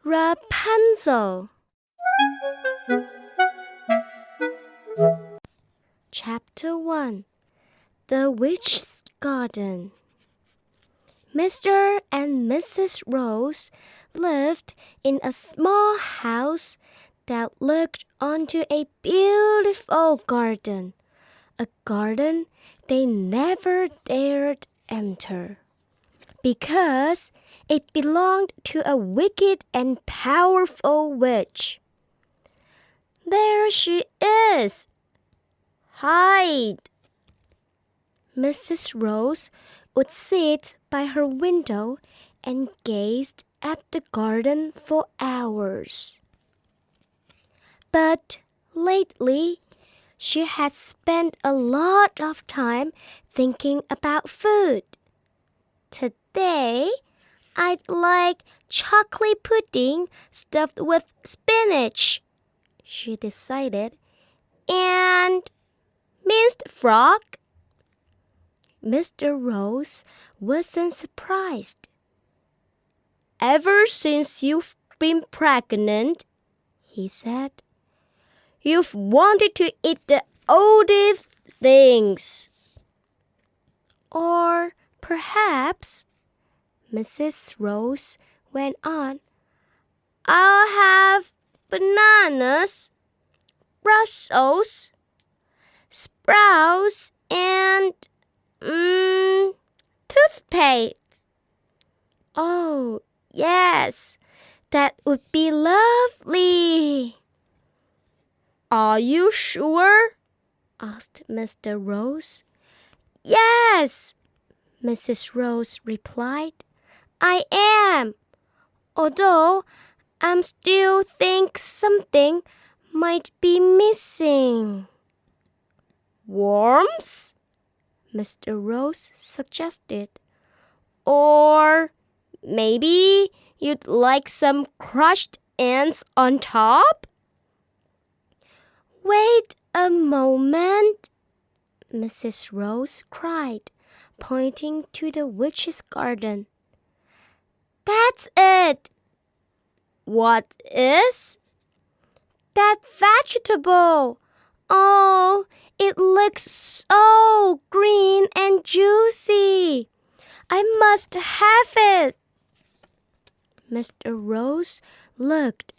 Rapunzel. Chapter 1. The Witch's Garden. Mr. and Mrs. Rose lived in a small house that looked onto a beautiful garden, a garden they never dared enter, because it belonged to a wicked and powerful witch. "There she is! Hide!" Mrs. Rose would sit by her window and gazed at the garden for hours. But lately, she had spent a lot of time thinking about food. "Today, I'd like chocolate pudding stuffed with spinach," she decided, "and minced frog." Mr. Rose wasn't surprised. "Ever since you've been pregnant," he said, "you've wanted to eat the oldest things." "Or perhaps," Mrs. Rose went on, "I'll have bananas, Brussels sprouts, and toothpaste." "Oh, yes, that would be lovely." "Are you sure?" asked Mr. Rose. "Yes," Mrs. Rose replied, "I am, although I still think something might be missing." "Worms?" Mr. Rose suggested. "Or maybe you'd like some crushed ants on top?" "Wait a moment," Mrs. Rose cried, pointing to the witch's garden. "That's it." "What is?" "That vegetable. Oh, it looks so green and juicy. I must have it." Mr. Rose looked.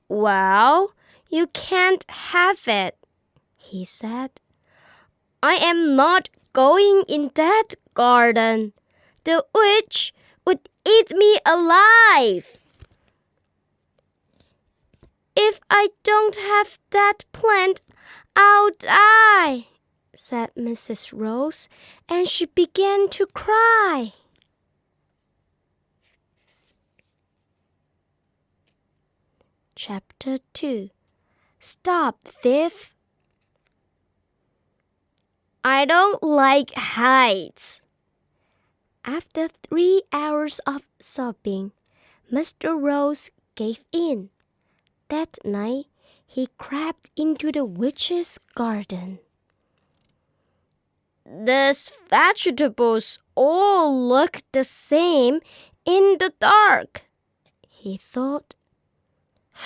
"Well, you can't have it," he said. "I am not going in that garden. The witch would eat me alive." "If I don't have that plant, I'll die," said Mrs. Rose, and she began to cry. Chapter 2. Stop, thief! "I don't like heights." After 3 hours of sobbing, Mr. Rose gave in. That night, he crept into the witch's garden. "These vegetables all look the same in the dark," he thought.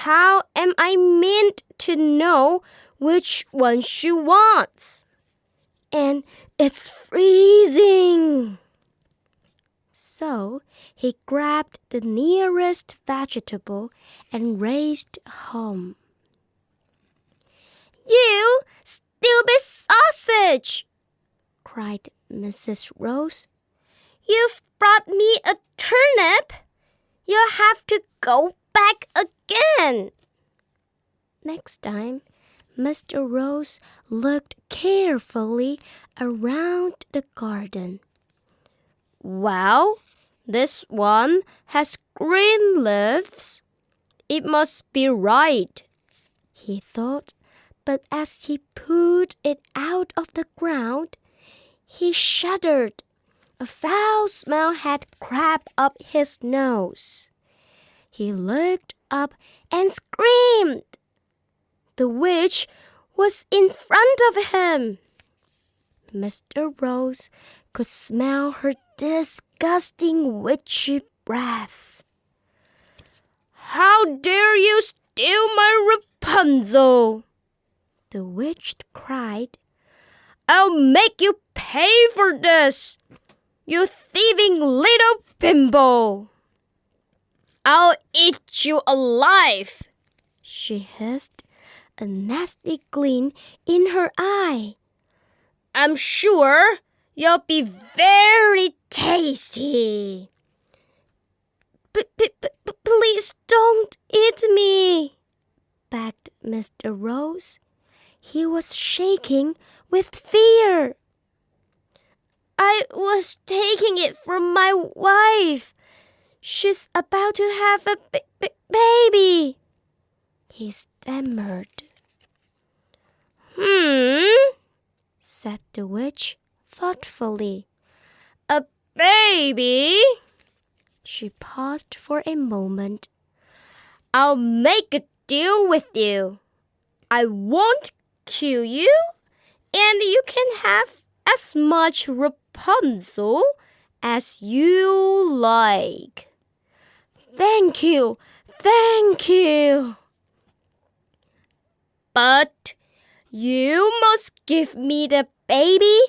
"How am I meant to know which one she wants? And it's freezing." So he grabbed the nearest vegetable and raced home. "You stupid sausage!" cried Mrs. Rose. "You've brought me a turnip. You'll have to go back again." Next time, Mr. Rose looked carefully around the garden. "Well, this one has green leaves. It must be right," he thought, but as he pulled it out of the ground, he shuddered. A foul smell had crept up his nose. He looked up and screamed. The witch was in front of him. Mr. Rose could smell her disgusting witchy breath. How dare you steal my Rapunzel? The witch cried. I'll make you pay for this, you thieving little bimbo. I'll eat you alive, she hissed, a nasty gleam in her eye. I'm sure you'll be very tasty. Please don't eat me, begged Mr. Rose. He was shaking with fear. I was taking it from my wife. She's about to have a baby, he stammered. Said the witch thoughtfully. A baby? She paused for a moment. I'll make a deal with you. I won't kill you, and you can have as much Rapunzel as you like. Thank you, thank you. But you must give me the baby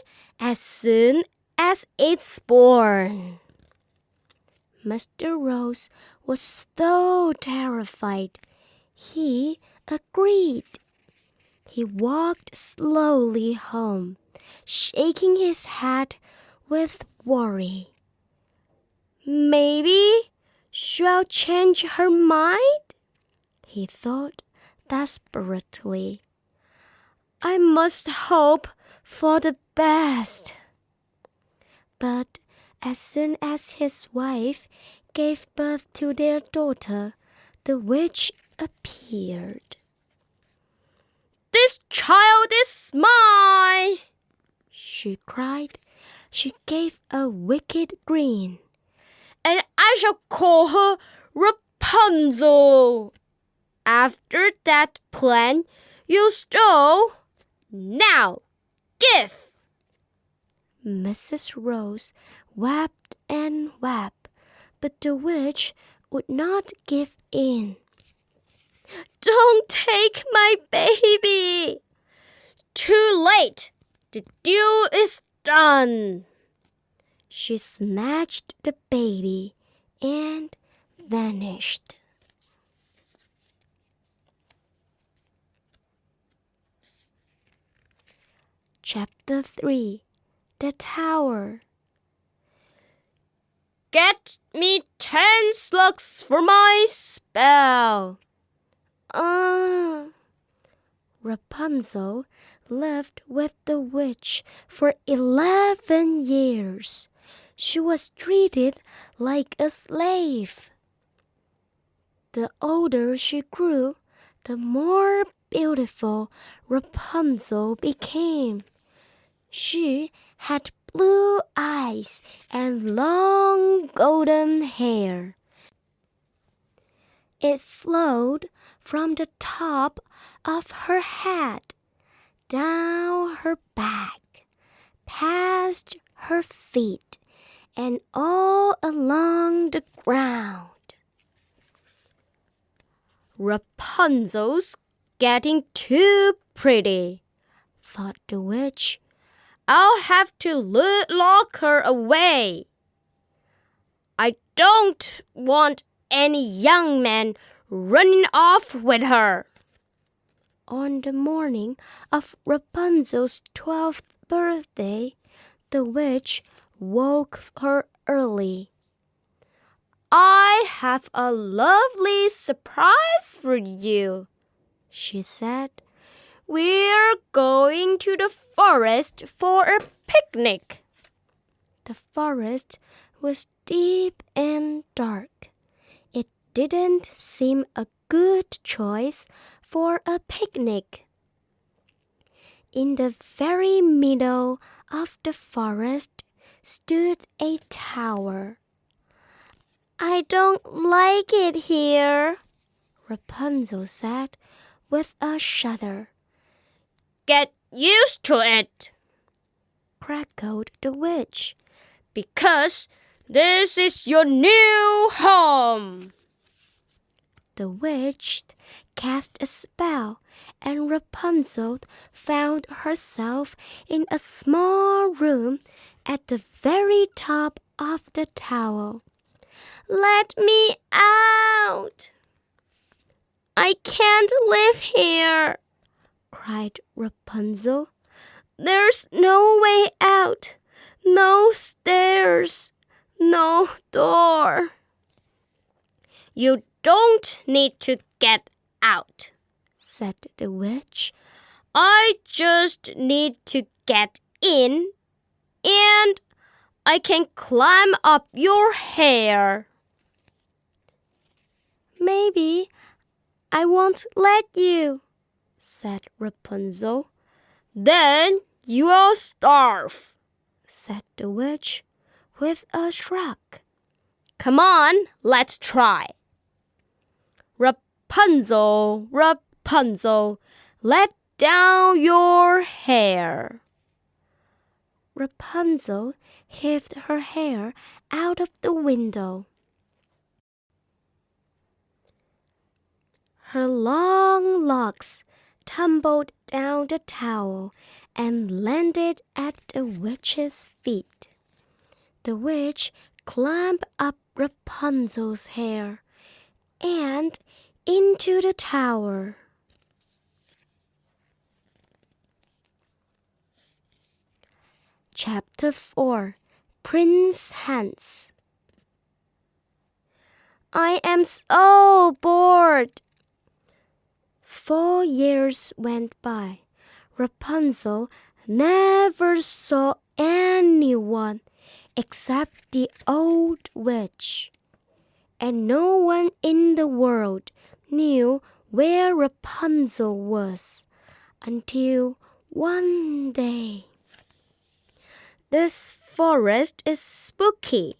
as soon as it's born. Mr. Rose was so terrified. He agreed. He walked slowly home, shaking his head with worry. Maybe she'll change her mind, he thought desperately. I must hope for the best. But as soon as his wife gave birth to their daughter, the witch appeared. This child is mine, she cried. She gave a wicked grin. And I shall call her Rapunzel. After that plan you stole, now give. Mrs. Rose wept and wept, but the witch would not give in. Don't take my baby! Too late! The deal is done! She snatched the baby and vanished. Chapter 3. The Tower. Get me 10 slugs for my spell. Rapunzel lived with the witch for 11 years. She was treated like a slave. The older she grew, the more beautiful Rapunzel became. She had blue eyes and long golden hair. It flowed from the top of her head, down her back, past her feet, and all along the ground. Rapunzel's getting too pretty, thought the witch. I'll have to lock her away. I don't want any young man running off with her. On the morning of Rapunzel's 12th birthday, the witch woke her early. I have a lovely surprise for you, she said. We're going to the forest for a picnic. The forest was deep and dark. It didn't seem a good choice for a picnic. In the very middle of the forest stood a tower. I don't like it here, Rapunzel said with a shudder. Get used to it, crackled the witch, because this is your new home. The witch cast a spell, and Rapunzel found herself in a small room at the very top of the tower. "Let me out! I can't live here!" cried Rapunzel. "There's no way out, no stairs, no door." "You don't need to get out," said the witch. "I just need to get in, and I can climb up your hair." "Maybe I won't let you," said Rapunzel. "Then you'll starve," said the witch with a shrug. "Come on, let's try." "Rapunzel, Rapunzel, let down your hair." Rapunzel heaved her hair out of the window. Her long locks tumbled down the tower and landed at the witch's feet. The witch climbed up Rapunzel's hair and into the tower. Chapter 4. Prince Hans. "I am so bored." 4 years went by. Rapunzel never saw anyone except the old witch, and no one in the world knew where Rapunzel was until one day. "This forest is spooky."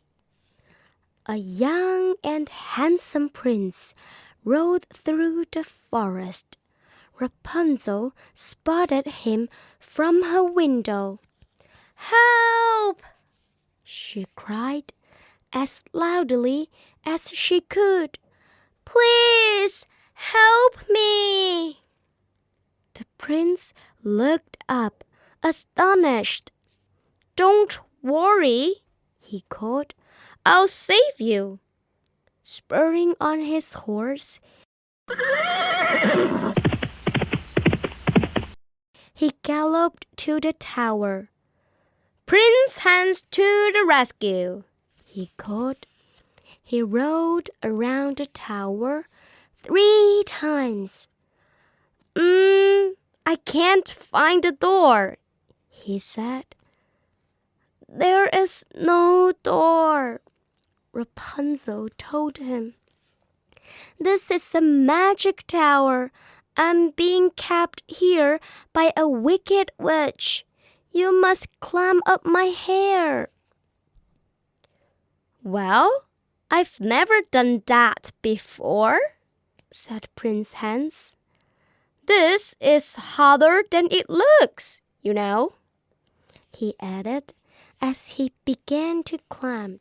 A young and handsome prince rode through the forest. Rapunzel spotted him from her window. "Help!" she cried as loudly as she could. "Please help me!" The prince looked up, astonished. "Don't worry," he called. "I'll save you." Spurring on his horse, he galloped to the tower. "Prince Hans to the rescue," he called. He rode around the tower 3 times. I can't find the door," he said. "There is no door," Rapunzel told him. "This is a magic tower. I'm being kept here by a wicked witch. You must climb up my hair." "Well, I've never done that before," said Prince Hans. "This is harder than it looks, you know," he added as he began to climb.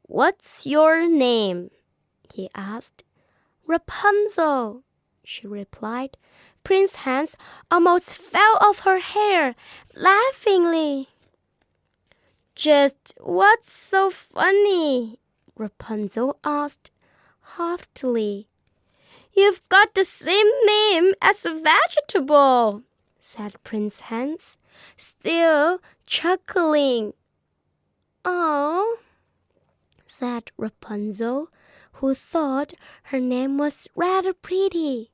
"What's your name?" he asked. "Rapunzel," she replied. Prince Hans almost fell off her hair, laughingly. "Just what's so funny?" Rapunzel asked, haughtily. "You've got the same name as a vegetable," said Prince Hans, still chuckling. "Oh," said Rapunzel, who thought her name was rather pretty.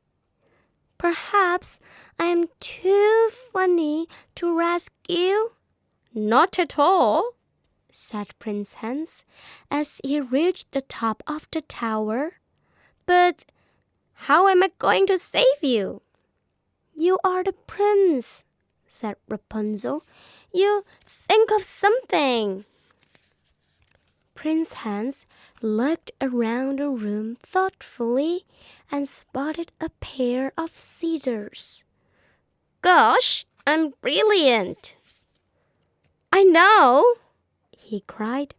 "Perhaps I am too funny to rescue?" "Not at all," said Prince Hans as he reached the top of the tower. "But how am I going to save you?" "You are the prince," said Rapunzel. "You think of something." Prince Hans looked around the room thoughtfully and spotted a pair of scissors. "Gosh, I'm brilliant!" "I know," he cried.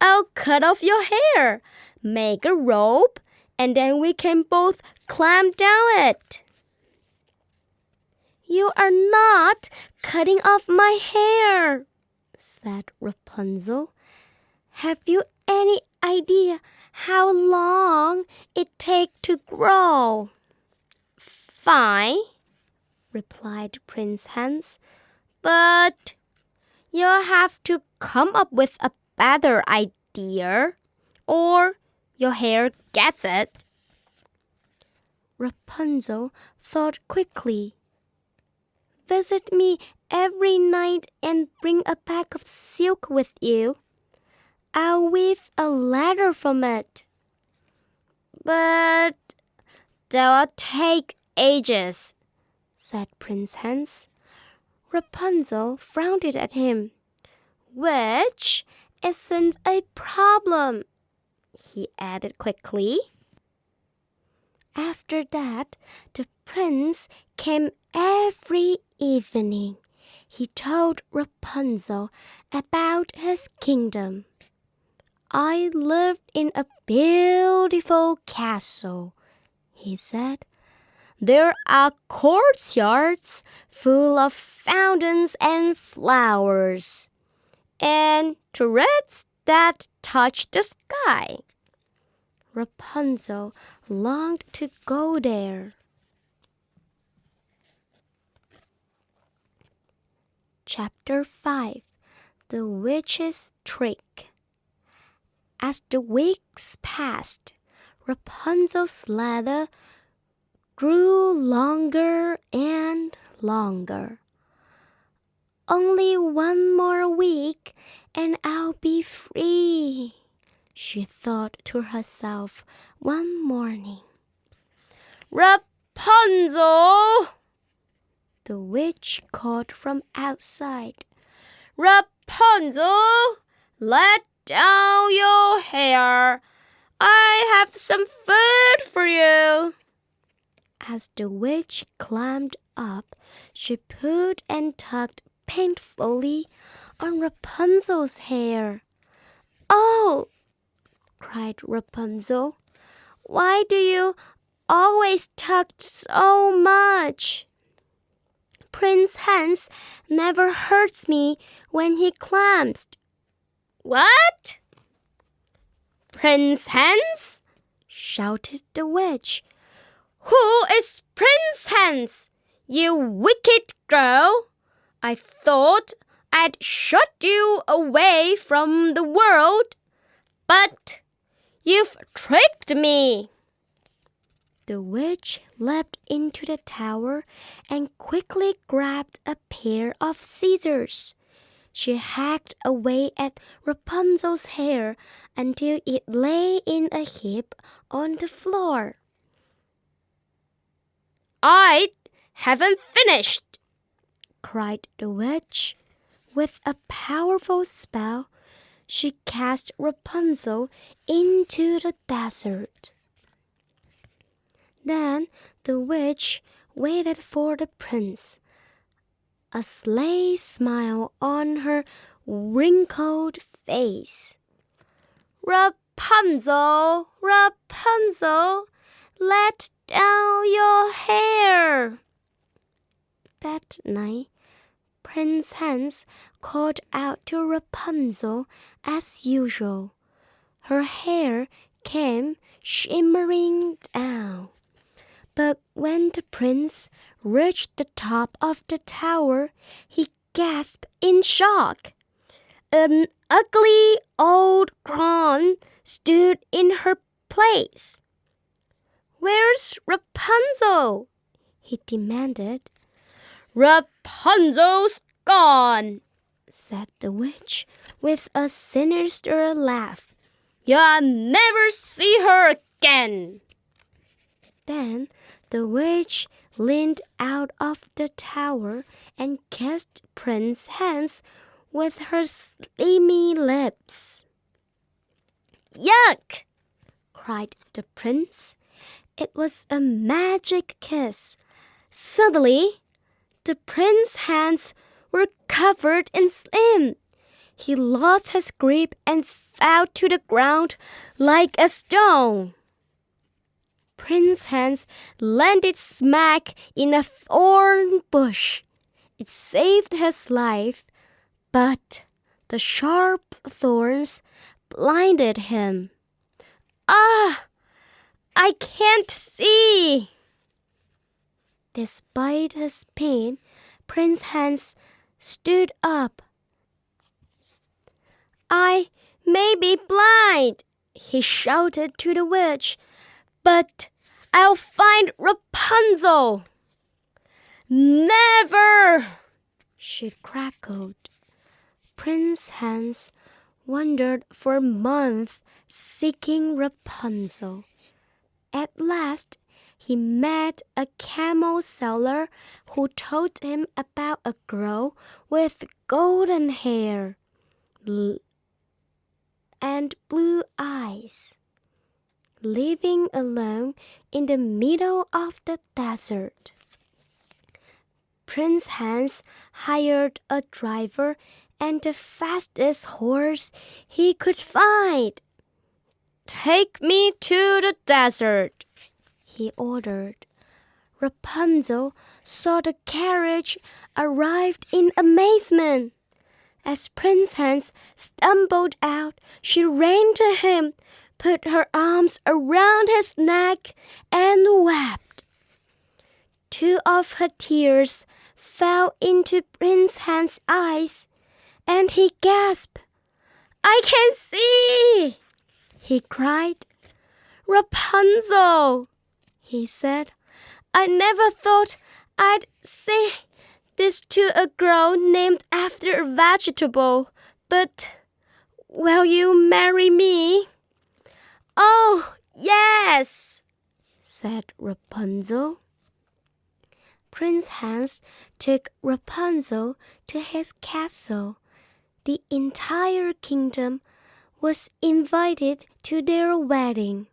"I'll cut off your hair, make a robe, and then we can both climb down it." "You are not cutting off my hair," said Rapunzel. "Have you any idea how long it takes to grow?" "Fine," replied Prince Hans, "but you'll have to come up with a better idea, or your hair gets it." Rapunzel thought quickly. "Visit me every night and bring a bag of silk with you. I'll weave a ladder from it." "But that'll take ages," said Prince Hans. Rapunzel frowned at him. "Which isn't a problem," he added quickly. After that, the prince came every evening. He told Rapunzel about his kingdom. "I lived in a beautiful castle," he said. "There are courtyards full of fountains and flowers, and turrets that touch the sky." Rapunzel longed to go there. Chapter 5. The Witch's Trick. As the weeks passed, Rapunzel's ladder grew longer and longer. "Only one more week and I'll be free," she thought to herself one morning. "Rapunzel!" the witch called from outside. "Rapunzel, let down your hair. I have some food for you." As the witch climbed up, she pulled and tugged painfully on Rapunzel's hair. "Oh!" cried Rapunzel. "Why do you always tug so much? Prince Hans never hurts me when he climbs." "What? Prince Hans?" shouted the witch. "Who is Prince Hans, you wicked girl? I thought I'd shut you away from the world, but you've tricked me." The witch leapt into the tower and quickly grabbed a pair of scissors. She hacked away at Rapunzel's hair until it lay in a heap on the floor. "I haven't finished," cried the witch. With a powerful spell, she cast Rapunzel into the desert. Then the witch waited for the prince, a sly smile on her wrinkled face. "Rapunzel, Rapunzel, let down your hair." That night, Prince Hans called out to Rapunzel as usual. Her hair came shimmering down. But when the prince reached the top of the tower, he gasped in shock. An ugly old crone stood in her place. "Where's Rapunzel?" he demanded. "Rapunzel's gone," said the witch with a sinister laugh. "You'll never see her again." Then the witch leaned out of the tower and kissed Prince Hans with her slimy lips. "Yuck!" cried the prince. It was a magic kiss. Suddenly, the prince's hands were covered in slime. He lost his grip and fell to the ground like a stone. Prince Hans landed smack in a thorn bush. It saved his life, but the sharp thorns blinded him. Ah! I can't see! Despite his pain, Prince Hans stood up. I may be blind, he shouted to the witch, but I'll find Rapunzel. Never! She crackled. Prince Hans wandered for months seeking Rapunzel. At last, he met a camel seller who told him about a girl with golden hair and blue eyes, living alone in the middle of the desert. Prince Hans hired a driver and the fastest horse he could find. Take me to the desert, he ordered. Rapunzel saw the carriage arrived in amazement. As Prince Hans stumbled out, she ran to him, put her arms around his neck, and wept. Two of her tears fell into Prince Hans' eyes, and he gasped. I can see! He cried. Rapunzel, he said, I never thought I'd say this to a girl named after a vegetable, but will you marry me? Oh, yes, said Rapunzel. Prince Hans took Rapunzel to his castle. The entire kingdom was invited to their wedding.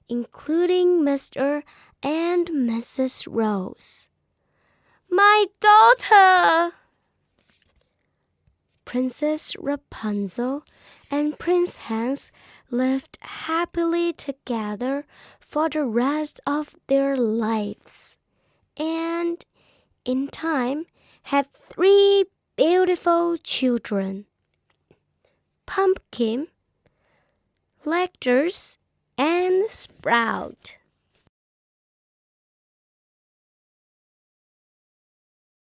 Including Mr. and Mrs. Rose. My daughter! Princess Rapunzel and Prince Hans lived happily together for the rest of their lives, and in time had 3 beautiful children: Pumpkin, Lectures, and Sprout.